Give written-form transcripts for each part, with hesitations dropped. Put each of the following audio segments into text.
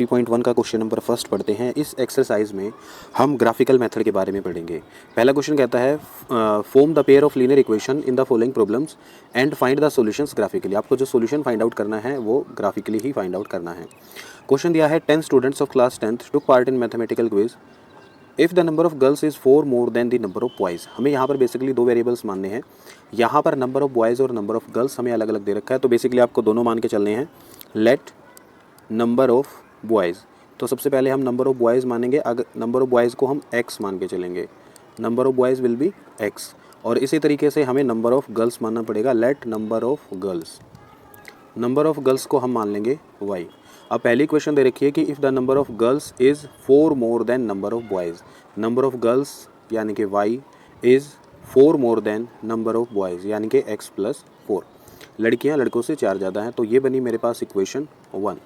3.1 का question number first पढ़ते हैं। इस एक्सरसाइज में हम ग्राफिकल मेथड के बारे में पढ़ेंगे। पहला क्वेश्चन कहता है form the pair of linear equation in the following problems and find the solutions graphically. आपको जो सॉल्यूशन फाइंड आउट करना है वो ग्राफिकली ही फाइंड आउट करना है। क्वेश्चन दिया है 10 students of class 10th took part in mathematical quiz if the number of girls is 4 more than the number of boys. हमें यहाँ पर बेसिकली दो वेरिएबल्स मानने हैं। यहाँ पर नंबर ऑफ बॉयज़ और नंबर ऑफ गर्ल्स हमें अलग अलग दे रखा है, तो बेसिकली आपको दोनों मान के चलने हैं। लेट नंबर ऑफ बॉयज़, तो सबसे पहले हम नंबर ऑफ बॉयज़ मानेंगे। अगर नंबर ऑफ बॉयज़ को हम x मान के चलेंगे, number of boys will be x। और इसी तरीके से हमें नंबर ऑफ गर्ल्स मानना पड़ेगा। Let number of girls, number of girls को हम मान लेंगे y। अब पहली क्वेश्चन दे रखी है कि if the number of girls is 4 more than number of boys. Number of girls यानी कि y is 4 more than number of boys यानी कि x + 4। लड़कियां लड़कों से 4 ज़्यादा हैं, तो ये बनी मेरे पास इक्वेशन 1।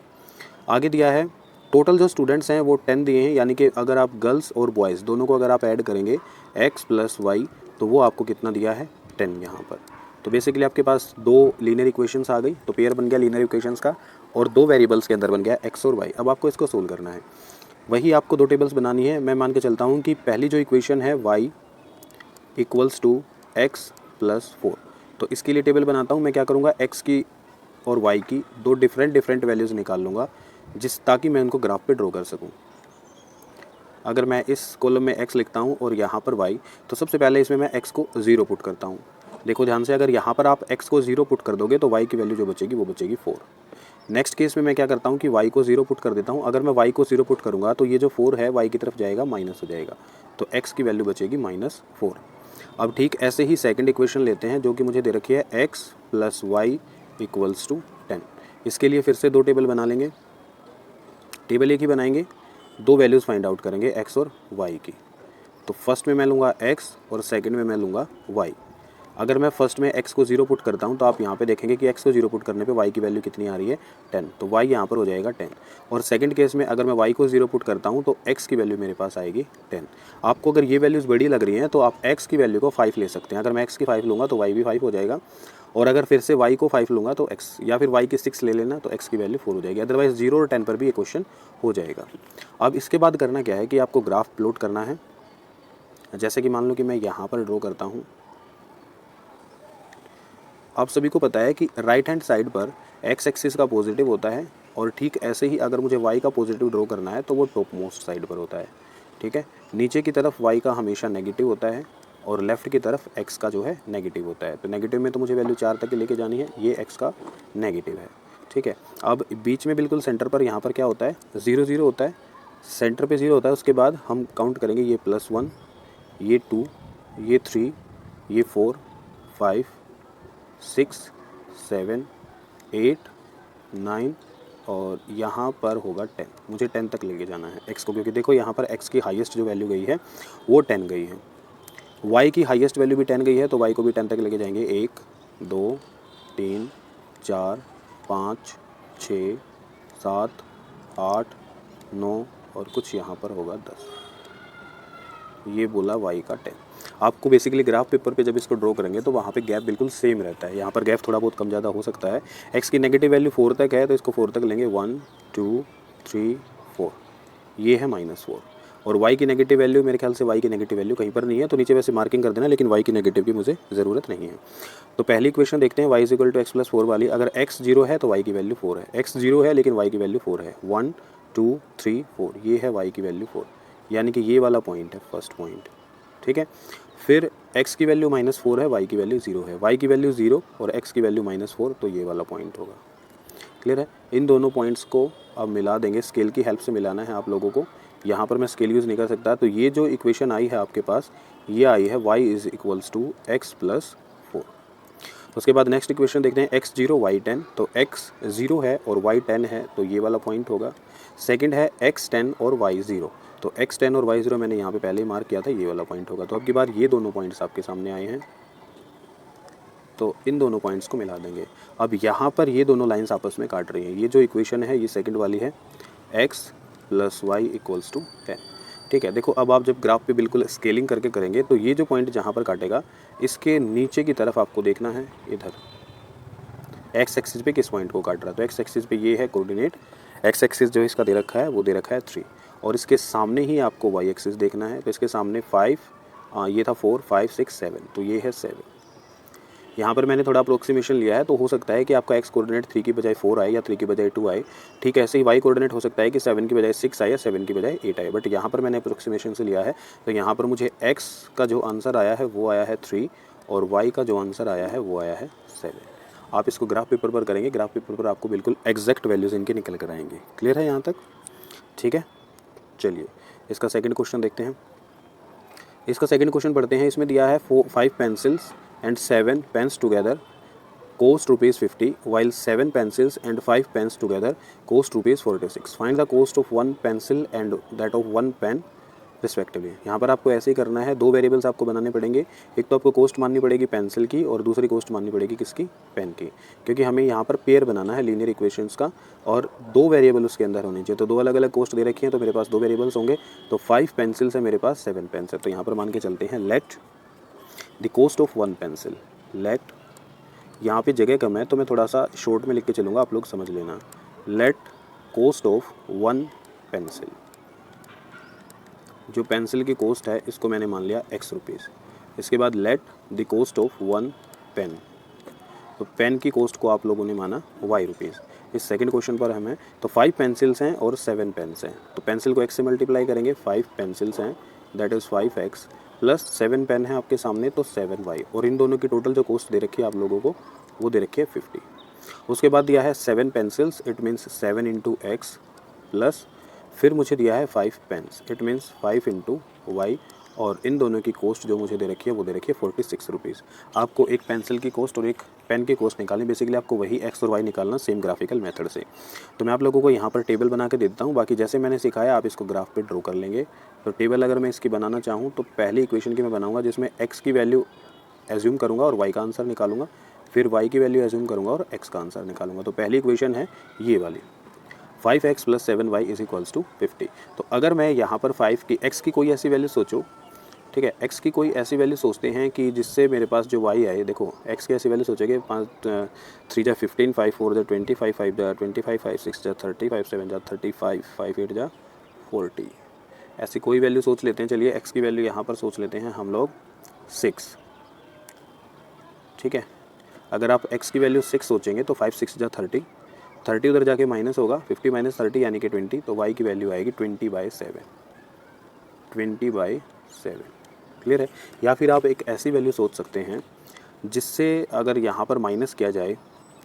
आगे दिया है टोटल जो स्टूडेंट्स हैं वो 10 दिए हैं, यानी कि अगर आप गर्ल्स और बॉयज़ दोनों को अगर आप ऐड करेंगे x + y तो वो आपको कितना दिया है 10 यहाँ पर। तो बेसिकली आपके पास दो लीनियर इक्वेशंस आ गई, तो पेयर बन गया लीनियर इक्वेशंस का और दो वेरिएबल्स के अंदर बन गया x और y। अब आपको इसको सोल्व करना है। वही आपको दो टेबल्स बनानी है। मैं मान के चलता हूँ कि पहली जो इक्वेशन है y = x + 4, तो इसके लिए टेबल बनाता हूँ। मैं क्या करूँगा, x की और y की दो डिफरेंट वैल्यूज़ निकाल लूँगा ताकि मैं उनको ग्राफ पे ड्रॉ कर सकूँ। अगर मैं इस कॉलम में x लिखता हूँ और यहाँ पर y, तो सबसे पहले इसमें मैं x को 0 पुट करता हूँ। देखो ध्यान से, अगर यहाँ पर आप x को 0 पुट कर दोगे तो y की वैल्यू जो बचेगी वो बचेगी 4। नेक्स्ट केस में मैं क्या करता हूँ कि y को 0 पुट कर देता हूँ। अगर मैं y को 0 पुट करूँगा तो ये जो 4 है y की तरफ जाएगा, माइनस हो जाएगा, तो x की वैल्यू बचेगी -4। अब ठीक ऐसे ही सेकंड इक्वेशन लेते हैं जो कि मुझे दे रखी है x + y = 10। इसके लिए फिर से दो टेबल बना लेंगे। टेबल एक ही बनाएंगे, दो वैल्यूज़ फाइंड आउट करेंगे x और y की। तो फर्स्ट में मैं लूँगा x और सेकंड में मैं लूँगा y। अगर मैं फर्स्ट में x को 0 पुट करता हूँ तो आप यहाँ पे देखेंगे कि x को 0 पुट करने पे y की वैल्यू कितनी आ रही है 10, तो y यहाँ पर हो जाएगा 10। और सेकंड केस में अगर मैं y को 0 पुट करता हूँ तो x की वैल्यू मेरे पास आएगी 10। आपको अगर ये वैल्यूज़ बड़ी लग रही हैं तो आप x की वैल्यू को 5 ले सकते हैं। अगर मैं x की 5 लूँगा तो y भी 5 हो जाएगा, और अगर फिर से y को 5 लूँगा तो x, या फिर y की 6 ले लेना तो x की वैल्यू 4 हो जाएगी। अदरवाइज़ 0 और 10 पर भी ये क्वेश्चन हो जाएगा। अब इसके बाद करना क्या है कि आपको ग्राफ प्लॉट करना है। जैसे कि मान लो कि मैं यहाँ पर ड्रॉ करता हूँ। आप सभी को पता है कि राइट हैंड साइड पर x एक्सिस का पॉजिटिव होता है, और ठीक ऐसे ही अगर मुझे y का पॉजिटिव ड्रॉ करना है तो वो टॉप मोस्ट साइड पर होता है। ठीक है, नीचे की तरफ y का हमेशा नेगेटिव होता है और लेफ़्ट की तरफ x का जो है नेगेटिव होता है। तो नेगेटिव में तो मुझे वैल्यू 4 तक लेके जानी है, ये x का नेगेटिव है। ठीक है, अब बीच में बिल्कुल सेंटर पर यहाँ पर क्या होता है, 0 0 होता है, सेंटर पे 0 होता है। उसके बाद हम काउंट करेंगे, ये +1, ये 2, ये 3, ये 4, 5, 6, 7, 8, 9 और यहाँ पर होगा 10। मुझे 10 तक लेके जाना है x को, क्योंकि देखो यहाँ पर x की हाईएस्ट जो वैल्यू गई है वो 10 गई है। y की हाईएस्ट वैल्यू भी 10 गई है, तो y को भी 10 तक लेके जाएंगे। 1 2 3 4 5 6 7 8 9 और कुछ यहाँ पर होगा 10। ये बोला y का 10। आपको बेसिकली ग्राफ पेपर पे जब इसको ड्रॉ करेंगे तो वहाँ पे गैप बिल्कुल सेम रहता है। यहाँ पर गैप थोड़ा बहुत कम ज़्यादा हो सकता है। x की नेगेटिव वैल्यू 4 तक है तो इसको 4 तक लेंगे, 1 2 3 4, ये है -4। और y की नेगेटिव वैल्यू, मेरे ख्याल से y की नेगेटिव वैल्यू कहीं पर नहीं है, तो नीचे वैसे मार्किंग कर देना, लेकिन y की नेगेटिव की मुझे ज़रूरत नहीं है। तो पहली इक्वेशन देखते हैं, y = x + 4 वाली। अगर x 0 है तो y की वैल्यू 4 है, x 0 है लेकिन y की वैल्यू 4 है। 1 2 3 4, ये है y की वैल्यू 4, यानी कि ये वाला पॉइंट है फर्स्ट पॉइंट। ठीक है, फिर x की वैल्यू -4 है, y की वैल्यू 0 है, y की वैल्यू 0 और x की वैल्यू -4, तो ये वाला पॉइंट होगा। क्लियर है, इन दोनों पॉइंट्स को अब मिला देंगे, स्केल की हेल्प से मिलाना है आप लोगों को। यहाँ पर मैं स्केल यूज़ नहीं कर सकता, तो ये जो इक्वेशन आई है आपके पास, ये आई है y = x + 4। उसके बाद नेक्स्ट इक्वेशन देखते हैं, x 0 y 10, तो x 0 है और y 10 है, तो ये वाला पॉइंट होगा। सेकंड है x 10 और y 0, तो x 10 और y 0 मैंने यहाँ पे पहले ही मार्क किया था, ये वाला पॉइंट होगा। तो अब की बार ये दोनों पॉइंट्स आपके सामने आए हैं, तो इन दोनों पॉइंट्स को मिला देंगे। अब यहाँ पर ये दोनों लाइंस आपस में काट रही हैं। ये जो इक्वेशन है ये सेकंड वाली है, x + y = 10। ठीक है, देखो अब आप जब ग्राफ पे बिल्कुल स्केलिंग करके करेंगे तो ये जो पॉइंट जहाँ पर काटेगा इसके नीचे की तरफ आपको देखना है, इधर x एक्सिस पे किस पॉइंट को काट रहा है। तो x एक्सिस पे ये है कोऑर्डिनेट एक्स एक्सिस जो इसका दे रखा है वो दे रखा है 3, और इसके सामने ही आपको वाई एक्सिस देखना है। तो इसके सामने 5, ये था 4, 5, 6, 7, तो ये है 7। यहाँ पर मैंने थोड़ा अप्रोक्सीमेशन लिया है, तो हो सकता है कि आपका एक्स कोऑर्डिनेट 3 की बजाय 4 आए या 3 की बजाय 2 आए। ठीक है, ऐसे ही वाई कोऑर्डिनेट हो सकता है कि 7 की बजाय 6 आए या 7 की बजाय 8 आए, बट यहाँ पर मैंने अप्रोक्सीमेशन से लिया है। तो यहाँ पर मुझे एक्स का जो आंसर आया है वो आया है 3, और वाई का जो आंसर आया है वो आया है 7। आप इसको ग्राफ पेपर पर करेंगे, ग्राफ पेपर पर आपको बिल्कुल एग्जैक्ट वैल्यूज़ इनके निकल कर आएंगे। क्लियर है यहाँ तक? ठीक है, चलिए इसका सेकंड क्वेश्चन देखते हैं। इसका सेकंड क्वेश्चन पढ़ते हैं। इसमें दिया है 5 pencils and 7 pens together cost rupees 50, while 7 pencils and 5 pens together cost rupees 46. Find the cost of 1 pencil and that of 1 pen respectively. यहाँ पर आपको ऐसे ही करना है, दो वेरिएबल्स आपको बनाने पड़ेंगे। एक तो आपको कॉस्ट माननी पड़ेगी पेंसिल की, और दूसरी कॉस्ट माननी पड़ेगी किसकी? पेन की, क्योंकि हमें यहाँ पर पेयर बनाना है लीनियर इक्वेशंस का, और दो वेरिएबल उसके अंदर होने चाहिए। तो दो अलग अलग कॉस्ट दे रखी हैं, तो मेरे पास दो वेरिएबल्स होंगे। तो 5 पेंसिल्स है मेरे पास, 7 पेन्स है। तो यहाँ पर मान के चलते हैं let the cost of 1 pencil, let, यहाँ पे जगह कम है तो मैं थोड़ा सा शॉर्ट में लिख के चलूँगा, आप लोग समझ लेना। लेट कॉस्ट ऑफ 1 पेंसिल, जो पेंसिल की कॉस्ट है इसको मैंने मान लिया x रुपीज़। इसके बाद let the cost of 1 pen, तो पेन की कॉस्ट को आप लोगों ने माना y रुपीज़। इस सेकंड क्वेश्चन पर हमें तो 5 पेंसिल्स हैं और 7 पेन्स हैं, तो पेंसिल को x से मल्टीप्लाई करेंगे। 5 पेंसिल्स हैं that is 5x, plus 7 pen है आपके सामने तो 7y, और इन दोनों की टोटल जो कॉस्ट दे रखी है आप लोगों को वो दे रखी है 50। उसके बाद दिया है 7 pencils, it means 7 into x, plus फिर मुझे दिया है 5 pens, it means 5 into y, और इन दोनों की कॉस्ट जो मुझे दे रखी है वो दे रखी है 46 रुपीज़। आपको एक पेंसिल की कॉस्ट और एक पेन की कॉस्ट निकालनी, बेसिकली आपको वही एक्स और वाई निकालना सेम ग्राफिकल मेथड से। तो मैं आप लोगों को यहाँ पर टेबल बना के देता हूँ, बाकी जैसे मैंने सिखाया आप इसको ग्राफ पे ड्रॉ कर लेंगे। तो टेबल अगर मैं इसकी बनाना चाहूँ तो पहली इक्वेशन की मैं बनाऊँगा जिसमें एक्स की वैल्यू एज्यूम करूँगा और वाई का आंसर निकालूंगा, फिर वाई की वैल्यू एज्यूम करूँगा और एक्स का आंसर निकालूंगा। तो पहली इक्वेशन है ये वाली, 5x + 7y = 50। तो अगर मैं यहाँ पर 5 की x की कोई ऐसी वैल्यू सोचो, ठीक है, x की कोई ऐसी वैल्यू सोचते हैं कि जिससे मेरे पास जो y आए, देखो x की ऐसी वैल्यू सोचेंगे 3 × 15, 5 × 4 = 20, 5 × 5 = 25, 5 × 6 = 30, 5 × 7 = 35, 5 × 8 = 40। ऐसी कोई वैल्यू सोच लेते हैं। चलिए x की वैल्यू यहाँ पर सोच लेते हैं हम लोग 6, ठीक है। अगर आप x की वैल्यू 6 सोचेंगे तो 5 × 6 = 30, 30 उधर जाके माइनस होगा, 50 - 30 यानी कि 20, तो y की वैल्यू आएगी 20/7, 20/7। क्लियर है? या फिर आप एक ऐसी वैल्यू सोच सकते हैं जिससे अगर यहाँ पर माइनस किया जाए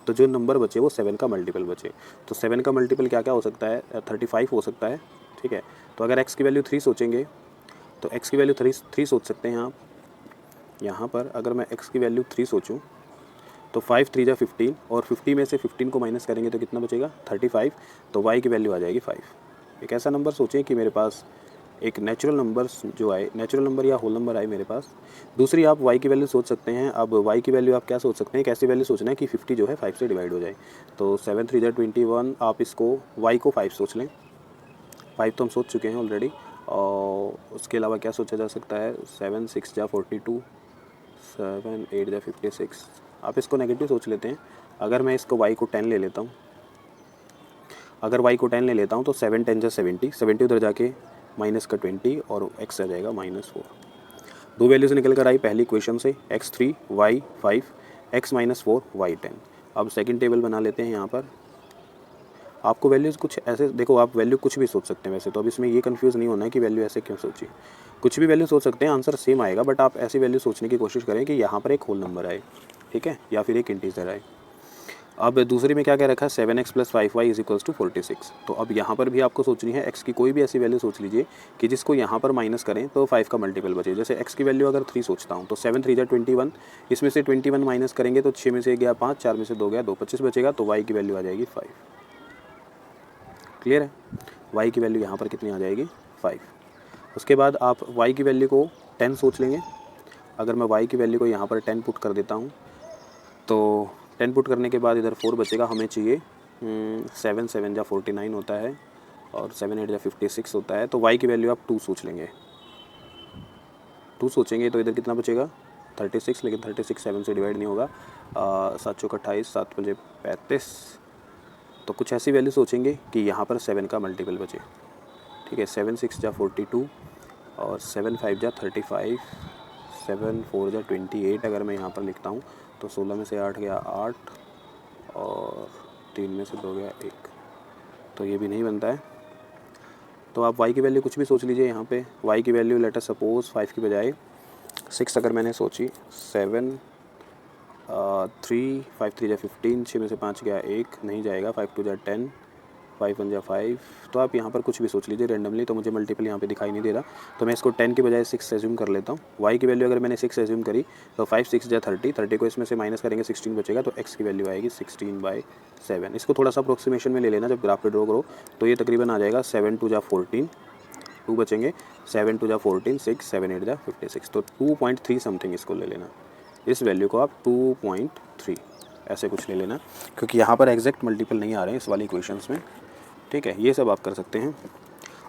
तो जो नंबर बचे वो 7 का मल्टीपल बचे। तो 7 का मल्टीपल क्या क्या हो सकता है? 35 हो सकता है, ठीक है। तो अगर x की वैल्यू 3 सोचेंगे तो x की वैल्यू 3 सोच सकते हैं आप। यहाँ पर अगर मैं x की वैल्यू 3 सोचूं तो 5 × 3 = 15, और 50 में से 15 को माइनस करेंगे तो कितना बचेगा? 35। तो y की वैल्यू आ जाएगी 5। एक ऐसा नंबर सोचें कि मेरे पास एक नेचुरल नंबर जो आए, नेचुरल नंबर या होल नंबर आए मेरे पास। दूसरी आप y की वैल्यू सोच सकते हैं। अब y की वैल्यू आप क्या सोच सकते हैं? एक ऐसी वैल्यू सोचना है कि 50 जो है 5 से डिवाइड हो जाए। तो 7 × 3 = 21, आप इसको y को 5 सोच लें। 5 तो हम सोच चुके हैं ऑलरेडी, और उसके अलावा क्या सोचा जा सकता है? 7 × 6 = 42, 7 × 8 = 56। आप इसको नेगेटिव सोच लेते हैं। अगर मैं इसको y को 10 ले लेता हूँ, अगर y को 10 ले लेता हूँ तो 7 × 10 = 70, 70 उधर जाके माइनस का 20 और x आ जाएगा -4। दो वैल्यूज़ निकल कर आई पहली इक्वेशन से, x3 y 5, x - 4 y 10। अब सेकंड टेबल बना लेते हैं। यहाँ पर आपको वैल्यूज़ कुछ ऐसे, देखो आप वैल्यू कुछ भी सोच सकते हैं वैसे तो। अब इसमें ये कंफ्यूज नहीं होना है कि वैल्यू ऐसे क्यों सोची, कुछ भी वैल्यू सोच सकते हैं, आंसर सेम आएगा। बट आप ऐसी वैल्यू सोचने की कोशिश करें कि यहाँ पर एक होल नंबर आए, ठीक है, या फिर एक इंटीजर आए। अब दूसरी में क्या क्या रखा है? 7x + 5y = 46। तो अब यहाँ पर भी आपको सोचनी है x की कोई भी ऐसी वैल्यू सोच लीजिए कि जिसको यहाँ पर माइनस करें तो 5 का मल्टीपल बचे। जैसे x की वैल्यू अगर 3 सोचता हूँ तो 7 × 3 = 21, इसमें से 21 माइनस करेंगे तो 6 में से गया 5, 4 में से 2 गया 2, 25 बचेगा। तो y की वैल्यू आ जाएगी 5। क्लियर है? y की वैल्यू यहाँ पर कितनी आ जाएगी? 5। उसके बाद आप y की वैल्यू को 10 सोच लेंगे। अगर मैं y की वैल्यू को यहाँ पर 10 पुट कर देता हूँ तो 10 पुट करने के बाद इधर 4 बचेगा। हमें चाहिए 7 × 7 = 49 होता है, और 7 × 8 = 56 होता है। तो y की वैल्यू आप 2 सोच लेंगे। 2 सोचेंगे तो इधर कितना बचेगा? 36, लेकिन 36 7 से डिवाइड नहीं होगा। 7 × 4 = 28, 7 × 5 = 35, तो कुछ ऐसी वैल्यू सोचेंगे कि यहाँ पर 7 का मल्टीपल बचे, ठीक है। 7 6 जा 42 और 7 5 जा 35, 7 4 जा 28 अगर मैं यहाँ पर लिखता हूँ तो 16 में से 8 गया 8 और 3 में से 2 गया 1, तो ये भी नहीं बनता है। तो आप y की वैल्यू कुछ भी सोच लीजिए यहाँ पे। y की वैल्यू लेट अस सपोज 5 की बजाय 6 अगर मैंने सोची, 7 3 5 3 जा 15, 6 में से 5 गया 1, नहीं जाएगा, 5 2 जा 10, 5 1 जा 5। तो आप यहाँ पर कुछ भी सोच लीजिए रेंडमली, तो मुझे मल्टीपल यहाँ पे दिखाई नहीं दे रहा, तो मैं इसको 10 की बजाय 6 एज्यूम कर लेता हूँ। y की वैल्यू अगर मैंने 6 एज्यूम करी तो 5 6 जा 30, 30 को इसमें से माइनस करेंगे 16 बचेगा, तो x की वैल्यू आएगी 16/7। इसको थोड़ा सा अप्रोक्सीमेशन में ले लेना, जब ग्राफ पे ड्रॉ करो तो ये तकरीबन आ जाएगा 7 2 जा 14, 2 बचेंगे, 7 2 जा 14, 6 7 8 जा 56, तो 2.3 समथिंग इसको ले लेना। इस वैल्यू को आप 2.3 ऐसे कुछ ले लेना, क्योंकि यहाँ पर एग्जैक्ट मल्टीपल नहीं आ रहे हैं इस वाली इक्वेशंस में, ठीक है। ये सब आप कर सकते हैं।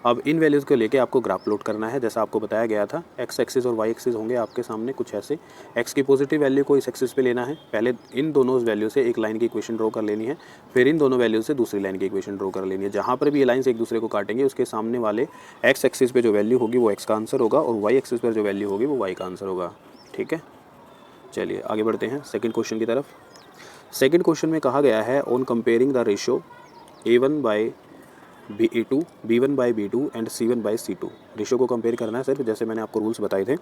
अब इन वैल्यूज़ को लेके आपको ग्राफ प्लॉट करना है, जैसा आपको बताया गया था। एक्स एक्सिस और वाई एक्सिस होंगे आपके सामने कुछ ऐसे। एक्स की पॉजिटिव वैल्यू को इस एक्सिस पे लेना है, पहले इन दोनों वैल्यू से एक लाइन की इक्वेशन ड्रॉ कर लेनी है, फिर इन दोनों वैल्यू से दूसरी लाइन की इक्वेशन ड्रॉ कर लेनी है। जहाँ पर भी ये लाइन्स एक दूसरे को काटेंगे उसके सामने वाले एक्स एक्सिस पे जो वैल्यू होगी वो एक्स का आंसर होगा, और वाई एक्सिस पर जो वैल्यू होगी वो वाई का आंसर होगा, ठीक है। चलिए आगे बढ़ते हैं सेकंड क्वेश्चन की तरफ। सेकंड क्वेश्चन में कहा गया है on comparing the ratio A1/B2, B1/B2 and C1/C2। Ratio को कंपेयर करना है सिर्फ, जैसे मैंने आपको रूल्स बताए थे।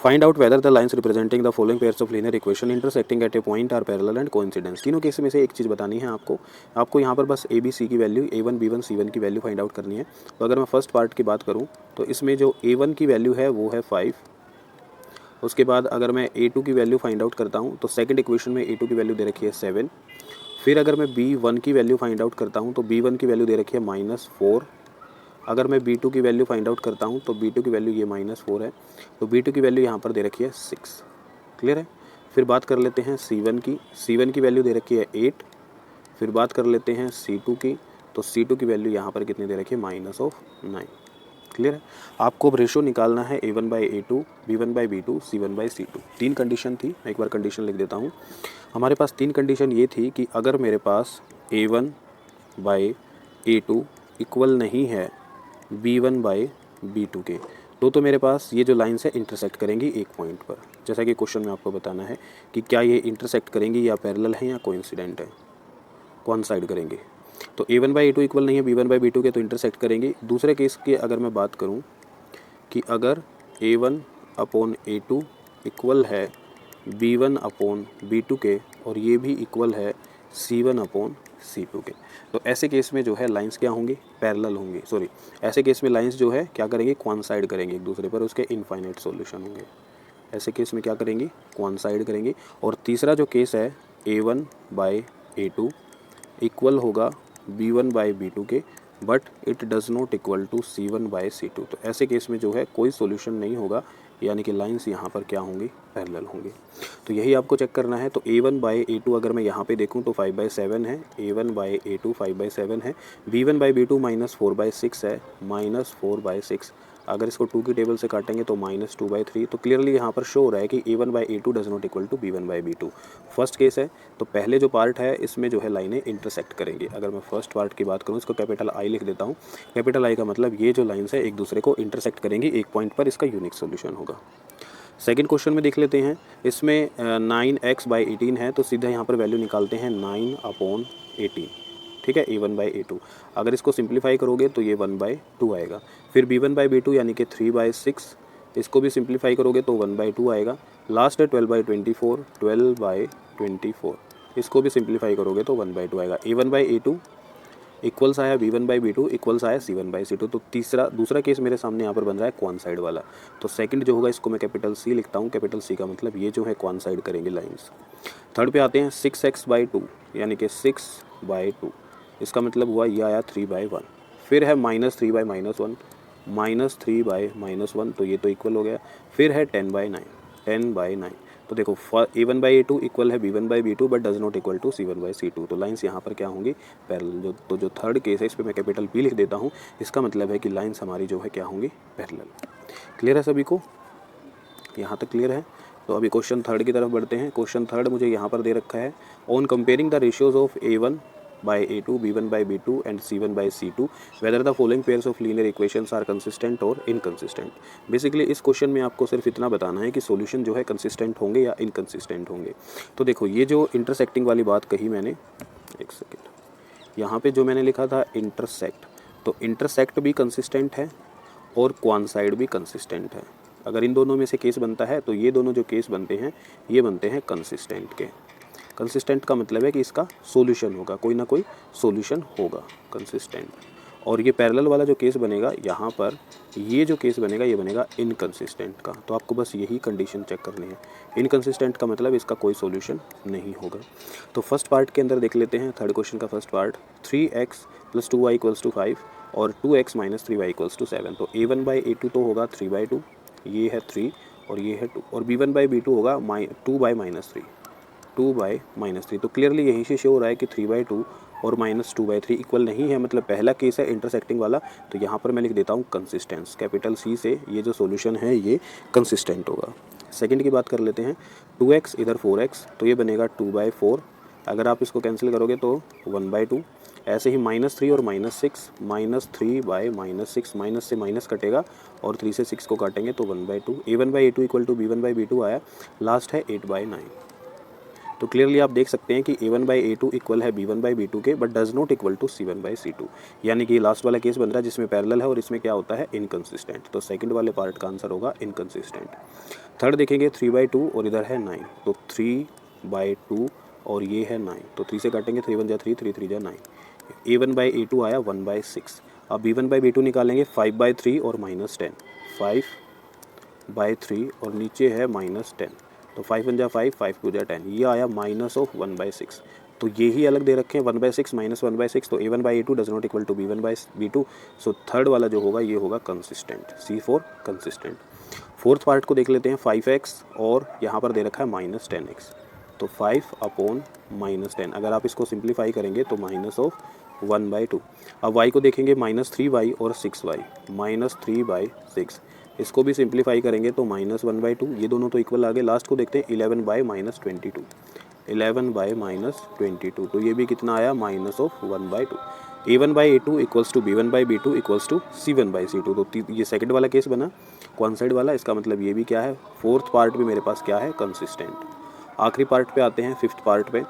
Find out whether the lines representing the following pairs of linear equation intersecting at a point are parallel and coincidence. तीनों केस में से एक चीज़ बतानी है आपको यहाँ पर बस ABC की वैल्यू, A1 B1 C1 की वैल्यू फाइंड आउट करनी है। तो अगर मैं फर्स्ट पार्ट की बात करूँ तो इसमें जो A1 की वैल्यू है वो है 5। उसके बाद अगर मैं A2 की वैल्यू फाइंड आउट करता हूँ तो सेकंड इक्वेशन में A2 की वैल्यू दे रखी है 7। फिर अगर मैं B1 की वैल्यू फाइंड आउट करता हूँ तो B1 की वैल्यू दे रखी है -4। अगर मैं B2 की वैल्यू फाइंड आउट करता हूँ तो B2 की वैल्यू ये -4 है, तो B2 की वैल्यू यहाँ पर दे रखी है 6। क्लियर है। फिर बात कर लेते हैं C1 की वैल्यू दे रखी है 8। फिर बात कर लेते हैं C2 की, तो C2 की वैल्यू यहाँ पर कितनी दे रखी है -9। क्लियर है। आपको अब रेशो निकालना है A1/A2, B1/B2, C1/C2। 3 कंडीशन थी, मैं एक बार कंडीशन लिख देता हूँ। हमारे पास 3 कंडीशन ये थी कि अगर मेरे पास A1/A2 इक्वल नहीं है B1/B2 के, तो मेरे पास ये जो लाइन्स है इंटरसेक्ट करेंगी एक पॉइंट पर। जैसा कि क्वेश्चन में आपको बताना है कि क्या ये इंटरसेक्ट करेंगी या पैरेलल है या कोइंसिडेंट है, कौन साइड करेंगे। तो A1/A2 इक्वल नहीं है B1/B2 के, तो इंटरसेक्ट करेंगी। दूसरे केस की अगर मैं बात करूं कि अगर A1/A2 इक्वल है B1/B2 के और ये भी इक्वल है C1/C2 के, तो ऐसे केस में जो है लाइंस क्या होंगी, पैरेलल होंगी। सॉरी, ऐसे केस में लाइंस जो है क्या करेंगी, कोइंसाइड करेंगे एक दूसरे पर, उसके इनफाइनाइट सॉल्यूशन होंगे। ऐसे केस में क्या करेंगी, कोइंसाइड करेंगी। और तीसरा जो केस है A1/A2 इक्वल होगा B1/B2 के, but it does not equal to C1/C2। तो ऐसे केस में जो है कोई सॉल्यूशन नहीं होगा, यानी कि लाइंस यहाँ पर क्या होंगी, पैरेलल होंगी। तो यही आपको चेक करना है। तो A1/A2 अगर मैं यहाँ पे देखूँ तो 5/7 है, A1/A2 5/7 है, B1/B2 -4/6 है, -4/6। अगर इसको 2 की टेबल से काटेंगे तो -2/3। तो क्लियरली यहाँ पर शो हो रहा है कि A1/A2 does not equal to B1/B2। First case है, तो पहले जो पार्ट है इसमें जो है लाइनें इंटरसेक्ट करेंगी। अगर मैं फर्स्ट पार्ट की बात करूँ, इसको कैपिटल I लिख देता हूँ। कैपिटल I का मतलब ये जो लाइन्स है एक दूसरे को इंटरसेक्ट करेंगी एक पॉइंट पर, इसका यूनिक सोल्यूशन होगा। सेकंड क्वेश्चन में देख लेते हैं। इसमें 9x/18 है, तो सीधा यहाँ पर वैल्यू निकालते हैं 9/18, ठीक है, A1/A2। अगर इसको सिंप्लीफाई करोगे तो ये 1/2 आएगा। फिर B1/B2 यानी कि 3/6, इसको भी सिंप्लीफाई करोगे तो 1/2 आएगा। लास्ट है 12/24, 12/24, इसको भी सिंप्लीफाई करोगे तो 1/2 आएगा। A1/A2 इक्वल्स आया B1/B2, इक्वल्स आया C1/C2। तो दूसरा केस मेरे सामने यहाँ पर बन रहा है कोइंसाइड वाला। तो सेकंड जो होगा इसको मैं कैपिटल C लिखता हूँ। कैपिटल C का मतलब ये जो है कोइंसाइड करेंगे लाइंस। थर्ड पे आते हैं 6x/2 यानी कि 6/2, इसका मतलब हुआ ये आया 3/1। फिर है -3/-1, -3/-1, तो ये तो इक्वल हो गया। फिर है 10/9, 10/9। तो देखो A1/A2 इक्वल है B1/B2 but does not equal to C1/C2। तो लाइंस यहाँ पर क्या होंगी, पैरेलल। जो थर्ड केस है इस पर मैं कैपिटल B लिख देता हूँ। इसका मतलब है कि लाइंस हमारी जो है क्या होंगी, पैरेलल। क्लियर है सभी को, यहाँ तक क्लियर है। तो अभी क्वेश्चन थर्ड की तरफ बढ़ते हैं। क्वेश्चन थर्ड मुझे यहाँ पर दे रखा है, on comparing the ratios of A1 by A2, B1 by B2 and C1 by C2 whether the following pairs of linear equations are consistent or inconsistent। Basically इस क्वेश्चन में आपको सिर्फ इतना बताना है कि सॉल्यूशन जो है कंसिस्टेंट होंगे या इनकंसिस्टेंट होंगे। तो देखो ये जो इंटरसेक्टिंग वाली बात कही मैंने, एक सेकेंड, यहाँ पे जो मैंने लिखा था इंटरसेक्ट, तो इंटरसेक्ट भी कंसिस्टेंट है और क्वानसाइड भी कंसिस्टेंट है। अगर इन दोनों में से केस बनता है तो ये दोनों जो केस बनते हैं ये बनते हैं कंसिस्टेंट के। कंसिस्टेंट का मतलब है कि इसका सॉल्यूशन होगा, कोई ना कोई सॉल्यूशन होगा कंसिस्टेंट। और ये पैरेलल वाला जो केस बनेगा यहाँ पर, ये जो केस बनेगा ये बनेगा इनकंसिस्टेंट का। तो आपको बस यही कंडीशन चेक करनी है, इनकंसिस्टेंट का मतलब इसका कोई सॉल्यूशन नहीं होगा। तो फर्स्ट पार्ट के अंदर देख लेते हैं, थर्ड क्वेश्चन का फर्स्ट पार्ट, 3x + 2y = 5 और 2x - 3y = 7। तो A1 by A2 तो होगा 3/2, ये है 3 और ये है 2, और B1 by B2 होगा 2/-3। तो क्लियरली यहीं से शो हो रहा है कि 3/2 और -2/3 इक्वल नहीं है, मतलब पहला केस है इंटरसेक्टिंग वाला। तो यहाँ पर मैं लिख देता हूँ कंसिस्टेंस, कैपिटल C से, ये जो सॉल्यूशन है ये कंसिस्टेंट होगा। सेकंड की बात कर लेते हैं, 2x इधर 4x तो ये बनेगा 2/4, अगर आप इसको कैंसिल करोगे तो 1/2। ऐसे ही -3 और -6, -3/-6, माइनस से माइनस कटेगा और 3 से 6 को काटेंगे तो 1/2। A1 by A2 = B1 by B2 आया, लास्ट है 8/9। तो क्लियरली आप देख सकते हैं कि A1 by A2 इक्वल है B1 by B2 के, but does not equal to C1 by C2, यानी कि लास्ट वाला केस बन रहा है जिसमें पैरेलल है और इसमें क्या होता है इनकंसिस्टेंट। तो सेकंड वाले पार्ट का आंसर होगा इनकंसिस्टेंट। थर्ड देखेंगे 3/2 और इधर है 9, तो 3/2 और ये है 9, तो 3 से काटेंगे, 3 × 1 = 3, 3 × 3 = 9। A1 by A2 आया 1/6। अब B1 by B2 निकालेंगे 5/3 और -10, 5/3 और नीचे है -10, तो 5 × 1 = 5, 5 × 2 = 10, ये आया -1/6। तो ये ही अलग दे रखे हैं 1/6 -1/6, तो A1 by A2 does not equal to B1 by B2। So third वाला जो होगा ये होगा consistent, C4 consistent. Fourth part को देख लेते हैं, 5x और यहाँ पर दे रखा है -10x, तो 5/-10, अगर आप इसको सिंप्लीफाई करेंगे तो -1/2। अब y को देखेंगे, -3y और 6y, -3/6, इसको भी सिंप्लीफाई करेंगे तो -1/2, ये दोनों तो इक्वल आ गए। लास्ट को देखते हैं 11/-22, 11/-22, तो ये भी कितना आया -1/2। A1 by A2 = B1 by B2 = C1 by C2, तो ये सेकंड वाला केस बना क्वानसाइड वाला, इसका मतलब ये भी क्या है, फोर्थ पार्ट भी मेरे पास क्या है कंसिस्टेंट। आखिरी पार्ट पे आते हैं, फिफ्थ पार्ट पे,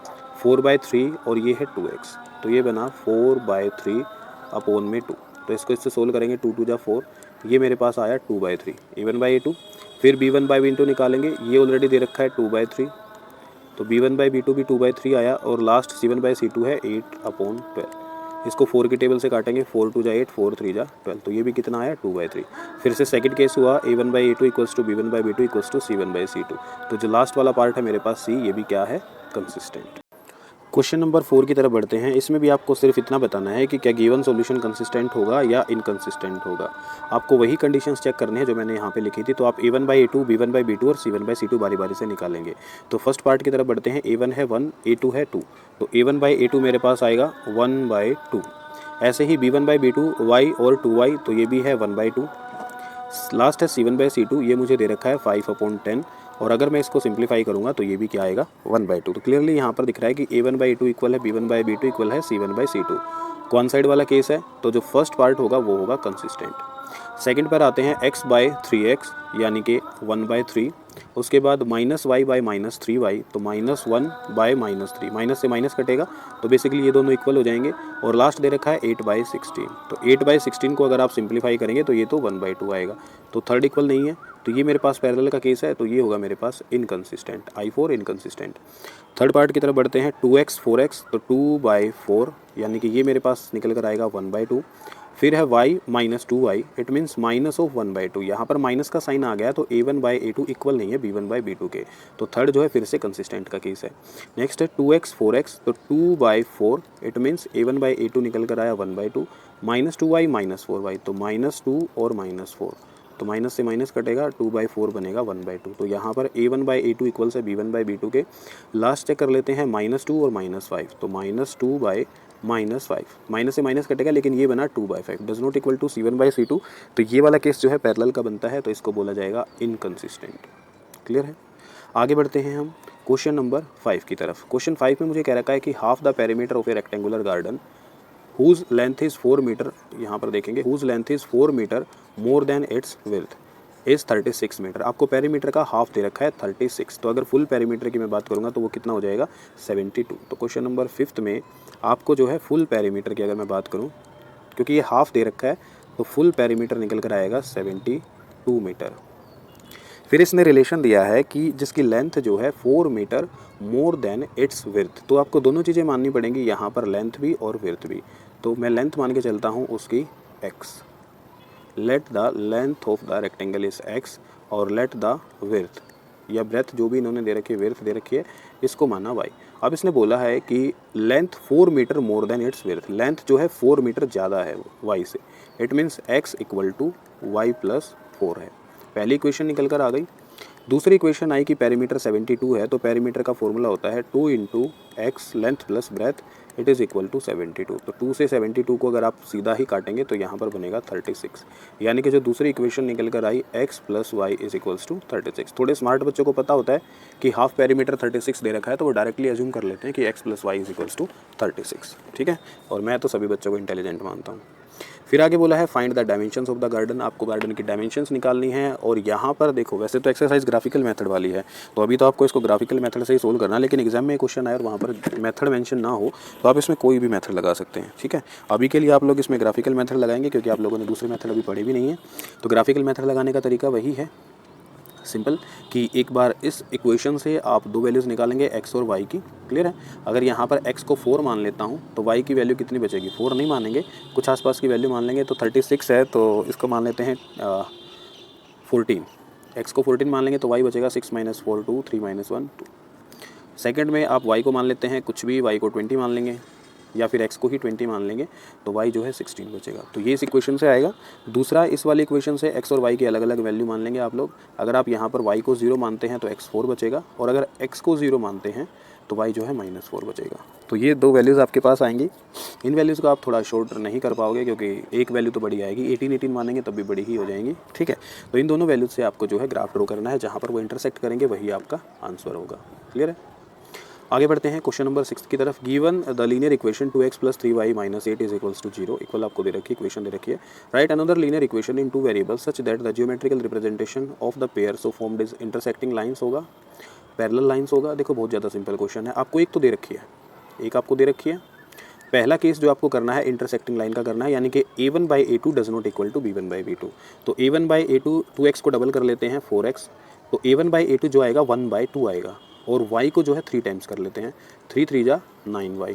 4/3 और ये है 2x, तो ये बना 4/3/2, तो इसको इससे सोल्व करेंगे, 2 × 2 = 4, ये मेरे पास आया 2/3 A1 by A2। फिर B1 by B2 निकालेंगे, ये ऑलरेडी दे रखा है 2/3, तो B1 by B2 भी 2/3 आया, और लास्ट C1 by C2 है 8/12। इसको 4 की टेबल से काटेंगे, 4 × 2 = 8, 4 × 3 = 12, तो ये भी कितना आया 2/3। फिर से सेकंड केस हुआ, A1 by A2 = B1 by B2 = C1 by C2, तो जो लास्ट वाला पार्ट है मेरे पास C, ये भी क्या है कंसिस्टेंट। क्वेश्चन नंबर 4 की तरफ बढ़ते हैं। इसमें भी आपको सिर्फ इतना बताना है कि क्या गिवन सॉल्यूशन कंसिस्टेंट होगा या इनकंसिस्टेंट होगा। आपको वही कंडीशंस चेक करने हैं जो मैंने यहाँ पे लिखी थी। तो आप A1 by A2, B1 by B2 और C1 by C2 बारी बारी से निकालेंगे। तो फर्स्ट पार्ट की तरफ बढ़ते हैं। A1 है 1, A2 है 2, तो A1 by A2 मेरे पास आएगा 1/2। ऐसे ही B1 by B2 y और 2y, तो ये भी है 1/2। लास्ट है C1 by C2, ये मुझे दे रखा है 5/10, और अगर मैं इसको सिंप्लीफाई करूंगा तो ये भी क्या आएगा 1/2। तो क्लियरली यहाँ पर दिख रहा है कि A1 by A2 इक्वल है B1 by B2 इक्वल है C1 by C2। कौन साइड वाला केस है, तो जो फर्स्ट पार्ट होगा वो होगा कंसिस्टेंट। सेकंड पर आते हैं, x/3x यानी कि 1/3, उसके बाद -y/-3y, तो -1/-3, माइनस से माइनस कटेगा, तो बेसिकली ये दोनों इक्वल हो जाएंगे, और लास्ट दे रखा है 8/16, तो 8/16 को अगर आप सिंप्लीफाई करेंगे तो ये तो 1/2 आएगा, तो थर्ड इक्वल नहीं है, तो ये मेरे पास पैरेलल का केस है, तो ये होगा मेरे पास inconsistent, I4 inconsistent. Third part की तरफ बढ़ते हैं, 2x 4x, तो 2/4 यानी कि ये मेरे पास निकल कर आएगा 1/2। फिर है y - 2y, इट मीन्स -1/2, यहाँ पर माइनस का साइन आ गया, तो A1 by A2 इक्वल नहीं है B1 by B2 के, तो थर्ड जो है फिर से कंसिस्टेंट का केस है। नेक्स्ट है 2x 4x, तो 2/4, it means A1 by A2 निकल कर आया 1/2, -2y - 4y, तो -2 और -4, तो माइनस से माइनस कटेगा, 2/4 बनेगा 1/2, तो यहाँ पर A1 by A2 इक्वल से B1 by B2 के। लास्ट चेक कर लेते हैं, -2 और -5, तो -2/-5, माइनस से माइनस कटेगा, लेकिन ये बना 2/5, does not equal to C1 by C2, तो ये वाला केस जो है पैरेलल का बनता है, तो इसको बोला जाएगा इनकंसिस्टेंट। क्लियर है। आगे बढ़ते हैं हम, क्वेश्चन नंबर 5 की तरफ। क्वेश्चन 5 में मुझे कह रखा है कि half the perimeter of a rectangular garden whose length is 4 meter, यहाँ पर देखेंगे whose length is 4 meter more than its width is 36 meter. आपको पेरीमीटर का हाफ दे रखा है 36, तो अगर फुल पेरीमीटर की मैं बात करूँगा तो वो कितना हो जाएगा 72। तो क्वेश्चन नंबर 5 में आपको जो है फुल पेरीमीटर की अगर मैं बात करूँ, क्योंकि ये हाफ दे रखा है तो फुल पेरीमीटर निकल कर आएगा 72 मीटर। फिर इसने रिलेशन दिया है कि जिसकी लेंथ जो है 4 meter more than its width, तो आपको दोनों चीज़ें माननी पड़ेंगी, यहाँ पर लेंथ भी और विड्थ भी। तो मैं लेंथ मान के चलता हूँ उसकी x, let the length of the rectangle is x, और लेट द विड्थ या ब्रेथ जो भी इन्होंने दे रखी है, विड्थ दे रखी है, इसको माना y। अब इसने बोला है कि length 4 meter more than its width, length जो है 4 मीटर ज़्यादा है y से, it means x equal to y plus 4 है। पहली इक्वेशन निकल कर आ गई। दूसरी इक्वेशन आई कि पेरीमीटर 72 है, तो पेरीमीटर का फॉर्मूला होता है 2 into x length plus breadth it is equal to 72। तो 2 से 72 को अगर आप सीधा ही काटेंगे तो यहाँ पर बनेगा 36, यानी कि जो दूसरी इक्वेशन निकल कर आई x plus y is equals to 36। थोड़े स्मार्ट बच्चों को पता होता है कि हाफ पेरीमीटर 36 दे रखा है, तो वो डायरेक्टली एज्यूम कर लेते हैं कि x plus y is equals to 36, ठीक है। और मैं तो सभी बच्चों को इंटेलिजेंट मानता हूँ। फिर आगे बोला है find the dimensions of the garden, आपको गार्डन की डायमेंशंस निकालनी है। और यहाँ पर देखो, वैसे तो एक्सरसाइज ग्राफिकल मेथड वाली है, तो अभी तो आपको इसको ग्राफिकल मेथड से ही सोल्व करना है, लेकिन एग्जाम में क्वेश्चन आए और वहाँ पर मेथड मेंशन ना हो तो आप इसमें कोई भी मेथड लगा सकते हैं, ठीक है। अभी के लिए आप लोग इसमें ग्राफिकल मेथड लगाएंगे क्योंकि आप लोगों ने दूसरे मेथड अभी पढ़े भी नहीं है। तो ग्राफिकल मेथड लगाने का तरीका वही है, सिंपल, कि एक बार इस इक्वेशन से आप दो वैल्यूज़ निकालेंगे x और y की, क्लियर है। अगर यहाँ पर x को 4 मान लेता हूँ तो y की वैल्यू कितनी बचेगी, 4 नहीं मानेंगे, कुछ आसपास की वैल्यू मान लेंगे। तो 36 है तो इसको मान लेते हैं 14, x को 14 मान लेंगे तो y बचेगा 6 माइनस 4 2, 3 माइनस 1 2। सेकेंड में आप y को मान लेते हैं कुछ भी, y को 20 मान लेंगे या फिर x को ही 20 मान लेंगे तो y जो है 16 बचेगा। तो ये इस इक्वेशन से आएगा। दूसरा, इस वाली इक्वेशन से x और y की अलग अलग वैल्यू मान लेंगे आप लोग। अगर आप यहाँ पर y को 0 मानते हैं तो x 4 बचेगा, और अगर x को 0 मानते हैं तो y जो है -4 बचेगा। तो ये दो वैल्यूज़ आपके पास आएंगी। इन वैल्यूज़ को आप थोड़ा शॉर्ट नहीं कर पाओगे क्योंकि एक वैल्यू तो बड़ी आएगी, 18 मानेंगे तब भी बड़ी ही हो जाएंगी, ठीक है। तो इन दोनों वैल्यूज से आपको जो है ग्राफ ड्रॉ करना है, जहाँ पर वो इंटरसेक्ट करेंगे वही आपका आंसर होगा, क्लियर है। आगे बढ़ते हैं क्वेश्चन नंबर 6 की तरफ। Given the linear equation 2x plus 3y minus 8 is equals to 0, equal आपको दे रखी है, इक्वेशन दे रखी है। Right another linear equation in 2 variables such that the geometrical representation of the pair so formed is intersecting lines होगा, parallel lines होगा। देखो बहुत ज़्यादा सिंपल क्वेश्चन है, आपको एक तो दे रखी है, एक आपको दे रखी है। पहला केस जो आपको करना है इंटरसेक्टिंग लाइन का करना है, यानी कि a1/a2 does not equal to b1/b2। तो a1/a2 2x को डबल कर लेते हैं 4x, तो a1/a2 जो आएगा 1/2 आएगा, और y को जो है 3 टाइम्स कर लेते हैं, 3 3 जा 9y,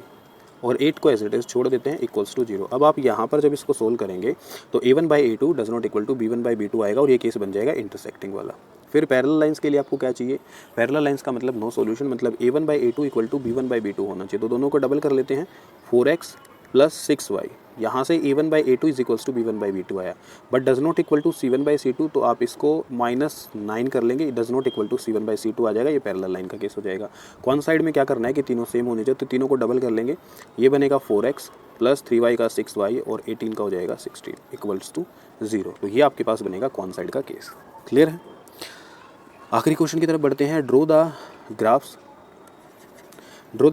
और 8 को एज इट इज छोड़ देते हैं इक्वल्स टू 0। अब आप यहाँ पर जब इसको सोल्व करेंगे तो a1/a2 does not equal to b1/b2 आएगा, और ये केस बन जाएगा इंटरसेक्टिंग वाला। फिर पैरेलल लाइंस के लिए आपको क्या चाहिए, पैरेलल लाइंस का मतलब नो सॉल्यूशन, मतलब a1/a2 इक्वल टू b1/b2 होना चाहिए। तो दोनों को डबल कर लेते हैं, 4x प्लस 6y, यहाँ से a1/a2 is equals to b1/b2 आया, but does not equal to c1/c2, तो आप इसको -9 कर लेंगे, does not equal to c1/c2 आ जाएगा। ये पैरेलल लाइन का केस हो जाएगा। कौन साइड में क्या करना है कि तीनों सेम होने चाहिए, तो तीनों को डबल कर लेंगे, ये बनेगा 4x प्लस 3y का 6y और 18 का हो जाएगा 16 इक्वल्स टू 0। तो ये आपके पास बनेगा कौन साइड का केस, क्लियर है। आखिरी क्वेश्चन की तरफ बढ़ते हैं। Draw the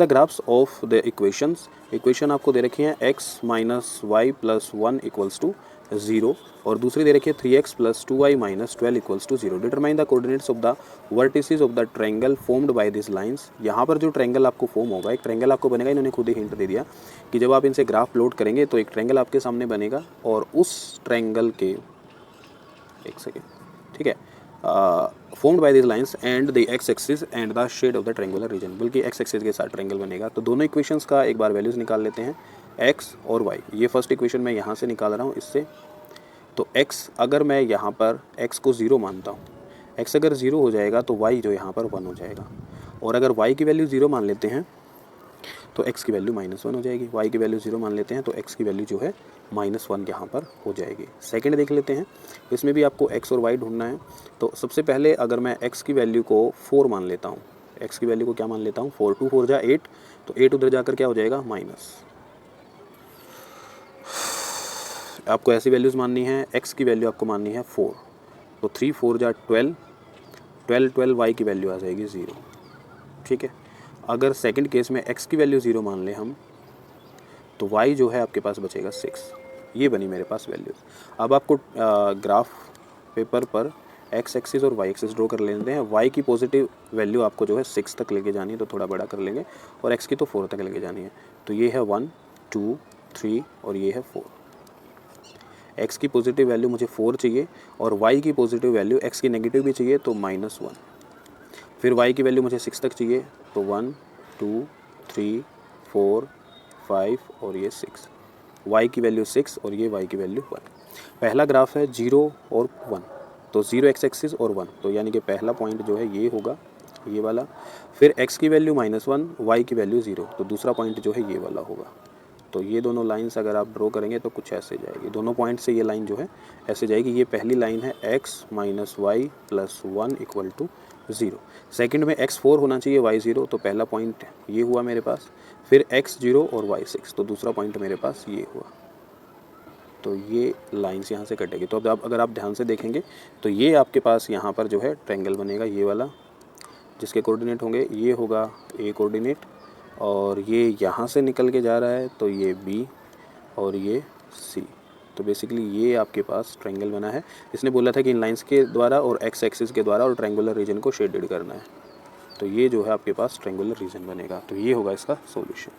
graphs of the equations. Equation आपको दे रखी है x minus y plus 1 equals to 0, और दूसरी दे रखी है 3x plus 2y minus 12 equals to 0। Determine the coordinates of the vertices of the triangle formed by this lines. यहाँ पर जो ट्रायंगल आपको फॉर्म होगा, एक ट्रायंगल आपको बनेगा, इन्होंने खुद ही हिंट दे दिया कि जब आप इनसे ग्राफ प्लॉट करेंगे तो एक ट्रायंगल आपके सामने बनेगा, और उस ट्रायंगल के एक सेकेंड, ठीक है, formed by this lines and the x axis and the shade of the triangular region, बल्कि एक्स एक्सिस के साथ ट्रायंगल बनेगा। तो दोनों इक्वेशंस का एक बार वैल्यूज़ निकाल लेते हैं, x और y। ये फर्स्ट इक्वेशन मैं यहाँ से निकाल रहा हूँ इससे। तो x अगर मैं यहाँ पर x को 0 मानता हूँ, x अगर 0 हो जाएगा तो y जो यहाँ पर 1 हो जाएगा, और अगर y की वैल्यू 0 मान लेते हैं तो x की वैल्यू -1 हो जाएगी, y की वैल्यू 0 मान लेते हैं तो x की वैल्यू जो है -1 यहाँ पर हो जाएगी। सेकंड देख लेते हैं, इसमें भी आपको x और y ढूंढना है। तो सबसे पहले अगर मैं x की वैल्यू को 4 मान लेता हूँ, x की वैल्यू को क्या मान लेता हूँ, 4 2 4 जा 8, तो 8 उधर जाकर क्या हो जाएगा माइनस। आपको ऐसी वैल्यूज़ माननी है, x की वैल्यू आपको माननी है 4, तो 3 4 जा 12, 12 12 y की वैल्यू आ जाएगी 0, ठीक है। अगर सेकंड केस में x की वैल्यू 0 मान लें हम, तो y जो है आपके पास बचेगा 6। ये बनी मेरे पास वैल्यूज़। अब आपको ग्राफ पेपर पर x एक्सिस और y एक्सिस ड्रॉ कर लेते हैं। y की पॉजिटिव वैल्यू आपको जो है 6 तक लेके जानी है, तो थोड़ा बड़ा कर लेंगे, और x की तो 4 तक लेके जानी है। तो ये है 1 2 3 और ये है 4। x की पॉजिटिव वैल्यू मुझे 4 चाहिए और y की पॉजिटिव वैल्यू, x की नेगेटिव भी चाहिए तो -1। फिर y की वैल्यू मुझे 6 तक चाहिए, तो 1 2 3 4 5 और ये 6। y की वैल्यू 6 और ये y की वैल्यू 1। पहला ग्राफ है 0 और 1, तो 0 एक्स एक्सिस और 1, तो यानी कि पहला पॉइंट जो है ये होगा, ये वाला। फिर x की वैल्यू -1, y की वैल्यू 0, तो दूसरा पॉइंट जो है ये वाला होगा। तो ये दोनों लाइंस अगर आप ड्रॉ करेंगे तो कुछ ऐसे जाएगी। दोनों पॉइंट से ये लाइन जो है ऐसे जाएगी। ये पहली लाइन है x minus y plus 1 equal to 0। Second में x 4 होना चाहिए, y 0, तो पहला पॉइंट ये हुआ मेरे पास। फिर x 0 और y 6, तो दूसरा पॉइंट मेरे पास ये हुआ। तो ये लाइंस यहाँ से कटेगी। तो अब अगर आप ध्यान से देखेंगे तो ये आपके पास यहाँ पर जो है ट्रायंगल बनेगा, ये वाला, जिसके कोऑर्डिनेट होंगे, ये होगा a कोऑर्डिनेट, और ये यहाँ से निकल के जा रहा है तो ये B और ये C। तो बेसिकली ये आपके पास ट्रायंगल बना है। इसने बोला था कि इन लाइंस के द्वारा और x एक्सिस के द्वारा और ट्रायंगुलर रीजन को शेडेड करना है। तो ये जो है आपके पास ट्रायंगुलर रीजन बनेगा। तो ये होगा इसका सॉल्यूशन।